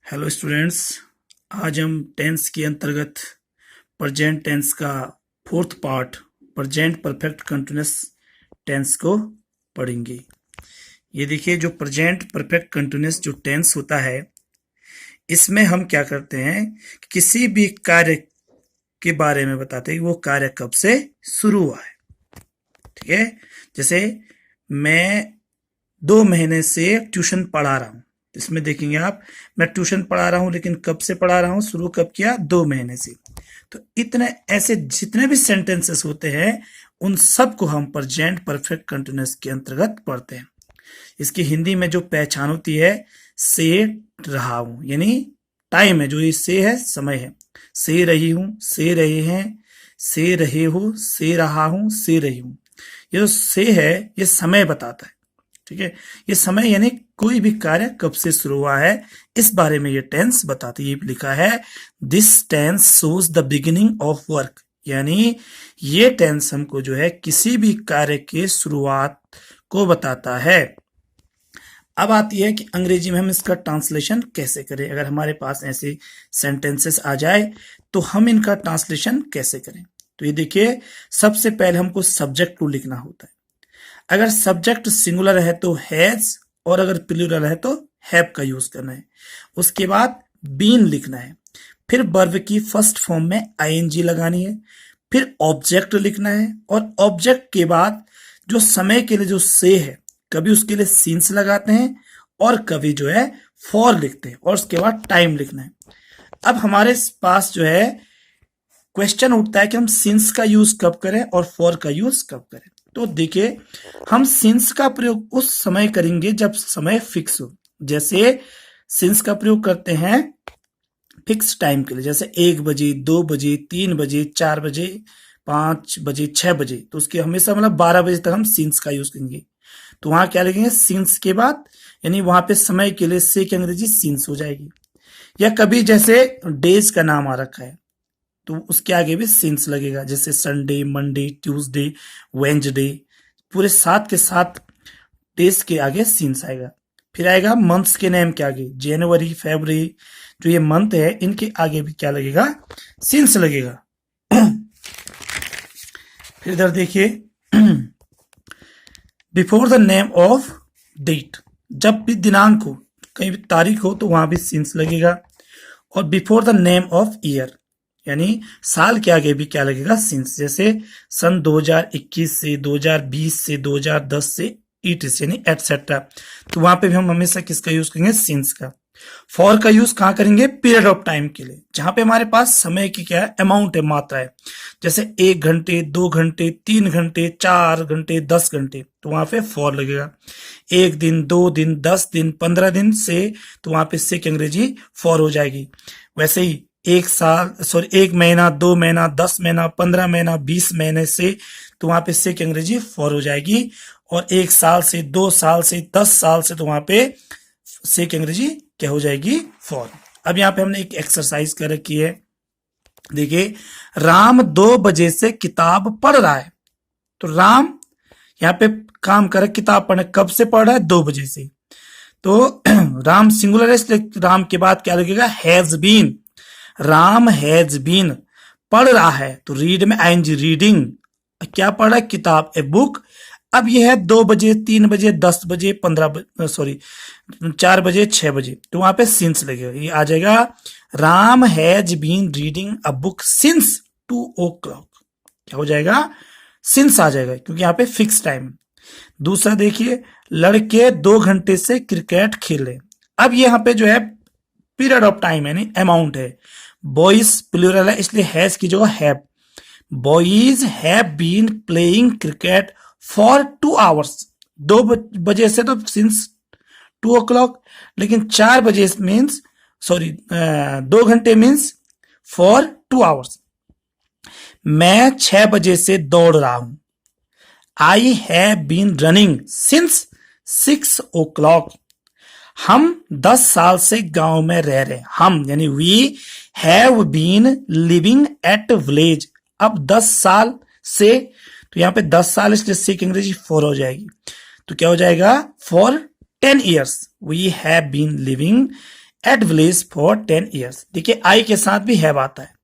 Hello students. आज हम tense के अंतर्गत प्रेजेंट टेंस का fourth part present perfect continuous tense को पढ़ेंगे। ये देखिए, जो प्रेजेंट परफेक्ट कंटिन्यूअस जो टेंस होता है, इसमें हम क्या करते हैं, किसी भी कार्य के बारे में बताते हैं कि वो कार्य कब से शुरू हुआ है। ठीक है, जैसे मैं 2 महीने से ट्यूशन पढ़ा रहा हूँ, इसमें देखेंगे आप, मैं ट्यूशन पढ़ा रहा हूँ, लेकिन कब से पढ़ा रहा हूँ, शुरू कब किया, 2 महीने से। तो इतने ऐसे जितने भी सेंटेंसेस होते हैं, उन सब को हम प्रेजेंट परफेक्ट कंटिन्यूअस के अंतर्गत पढ़ते हैं। इसकी हिंदी में जो पहचान होती है, से रहा हूं, यानी टाइम है, जो ये से है, समय है। से रही हूं, से रहे हैं, से रहे हो, से रहा हूं, से रही हूं। ये जो से है, ये समय बताता है। ठीक है, ये समय यानी कोई भी कार्य कब से शुरू हुआ है, इस बारे में ये टेंस बताती है। लिखा है, this tense shows the beginning of work, यानी ये टेंस हमको जो है किसी भी कार्य के शुरुआत को बताता है। अब आती है कि अंग्रेजी में हम इसका ट्रांसलेशन कैसे करें। अगर हमारे पास ऐसे सेंटेंसेस आ जाए तो हम इनका ट्रांसलेशन कैसे करें। तो ये देखिए, सबसे पहले हमको सब्जेक्ट टू लिखना होता है। अगर सब्जेक्ट सिंगुलर है तो हैज, और अगर प्लूरल है तो हैव का यूज करना है। उसके बाद बीन लिखना है, फिर वर्ब की फर्स्ट फॉर्म में आईएनजी लगानी है, फिर ऑब्जेक्ट लिखना है, और ऑब्जेक्ट के बाद जो समय के लिए जो से है, कभी उसके लिए सीन्स लगाते हैं और कभी जो है फॉर लिखते हैं, और उसके बाद टाइम लिखना है। अब हमारे पास जो है क्वेश्चन उठता है कि हम सिंस का यूज कब करें और फॉर का यूज कब करें। तो देखिए, हम सिंस का प्रयोग उस समय करेंगे जब समय फिक्स हो। जैसे सिंस का प्रयोग करते हैं फिक्स टाइम के लिए, जैसे 1 बजे, 2 बजे, 3 बजे, 4 बजे, 5 बजे, 6 बजे, तो उसके हमेशा मतलब 12 बजे तक हम सिंस का यूज करेंगे। तो वहां क्या लिखेंगे, सिंस के बाद, यानी वहां पे समय के लिए से की अंग्रेजी सिंस हो जाएगी। या कभी जैसे डेज का नाम आ रखा है तो उसके आगे भी सिंस लगेगा, जैसे संडे, मंडे, ट्यूसडे, वेंसडे, पूरे 7 के 7 डेज के आगे सिंस आएगा। फिर आएगा मंथ्स के नेम के आगे, जनवरी, फरवरी, जो ये मंथ है, इनके आगे भी क्या लगेगा, सिंस लगेगा। फिर इधर देखिए, before the name of date, जब भी दिनांक हो, कहीं भी तारीख हो, तो वहां भी सिंस लगेगा। और before the name of year, यानी साल के आगे भी क्या लगेगा, सिंस। जैसे सन 2021 से, 2020 से, 2010 से, इट्स यानी एटसेट्रा, तो वहां पे भी हम हमेशा किसका यूज करेंगे, सिंस का। फॉर का यूज कहां करेंगे, पीरियड ऑफ टाइम के लिए, जहां पे हमारे पास समय की क्या है, अमाउंट है, मात्रा है। जैसे 1 घंटे, 2 घंटे, 3 घंटे, 4 घंटे, 10 घंटे, तो वहां पे फॉर लगेगा। 1 दिन, 2 दिन, 10 दिन, 15 दिन से, तो वहां पे से की अंग्रेजी फॉर हो जाएगी। वैसे ही 1 महीना, 2 महीना, 10 महीना, 15 महीना, 20 महीने से, तो वहां पे से की अंग्रेजी फॉर हो जाएगी। और 1 साल से, 2 साल से, 10 साल से, तो वहां पे से की अंग्रेजी क्या हो जाएगी, फॉर। अब यहाँ पे हमने एक एक्सरसाइज कर रखी है, देखिए, राम 2 बजे से किताब पढ़ रहा है। तो राम यहाँ पे काम कर, किताब पढ़ने कब से पढ़ रहा है, 2 बजे से। तो राम सिंगुलर है, इसलिए राम के बाद क्या लगेगा, has been. Ram has been पढ़ रहा है, तो रीड में आईएनजी, रीडिंग, क्या पढ़ रहा है, किताब, ए बुक। अब ये है 2 बजे, 3 बजे, 10 बजे, 4 बजे, 6 बजे, तो वहां पे सिंस लगेगा, ये आ जाएगा, Ram has been reading a book since 2 o'clock, क्या हो जाएगा, सिंस आ जाएगा, क्योंकि यहाँ पे फिक्स टाइम। दूसरा देखिए, लड़के 2 घंटे से क्रिकेट खेले। अब यहाँ पे जो है पीरियड ऑफ टाइम यानी अमाउंट है। बॉयज प्लूरल है, इसलिए हैज की जगह have. Boys have been playing cricket for 2 hours। 2 बजे से, तो सिंस 2 o'clock, लेकिन 4 बजे मीन्स, 2 घंटे मीन्स फॉर 2 hours। मैं 6 बजे से दौड़ रहा हूं। I have been running since 6 o'clock। हम 10 साल से गांव में रह रहे हैं। हम यानी we have been living at village. अब 10 साल से, तो यहां पे 10 साल, इसलिए से की अंग्रेजी फॉर हो जाएगी, तो क्या हो जाएगा, for 10 years we have been living at village for 10 years। देखिए आई के साथ भी हैव आता है।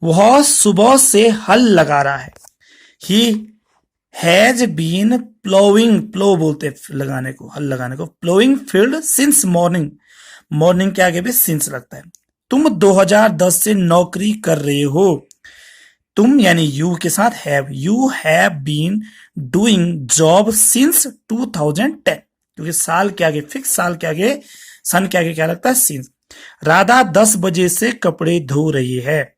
वह सुबह से हल लगा रहा है। ही हैज बीन प्लोइंग, प्लो बोलते हैं लगाने को, हल लगाने को, ploughing field since morning. Morning के आगे भी सिंस लगता है। तुम 2010 से नौकरी कर रहे हो। तुम यानी यू के साथ have, you have been doing job since 2010, क्योंकि साल के आगे फिक्स, साल के आगे सन के आगे क्या लगता है, सिंस। राधा 10 बजे से कपड़े धो रही है,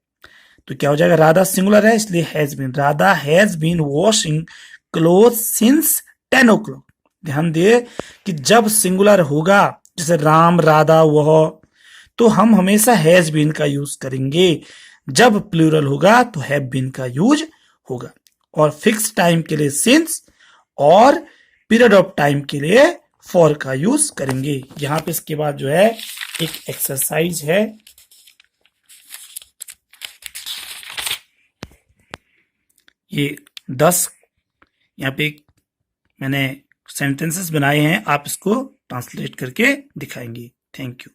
तो क्या हो जाएगा, राधा सिंगुलर है इसलिए has been, Radha has been washing cloth since 10 o'clock। ध्यान दिए कि जब सिंगुलर होगा, जैसे राम, राधा, वह, तो हम हमेशा हैज बीन का यूज करेंगे। जब प्लूरल होगा तो हैव बीन का यूज होगा। और फिक्स टाइम के लिए सिंस और पीरियड ऑफ टाइम के लिए फॉर का यूज करेंगे। यहां पे इसके बाद जो है एक एक्सरसाइज है, ये 10 यहाँ पे मैंने सेंटेंसेस बनाए हैं, आप इसको ट्रांसलेट करके दिखाएंगे। Thank you.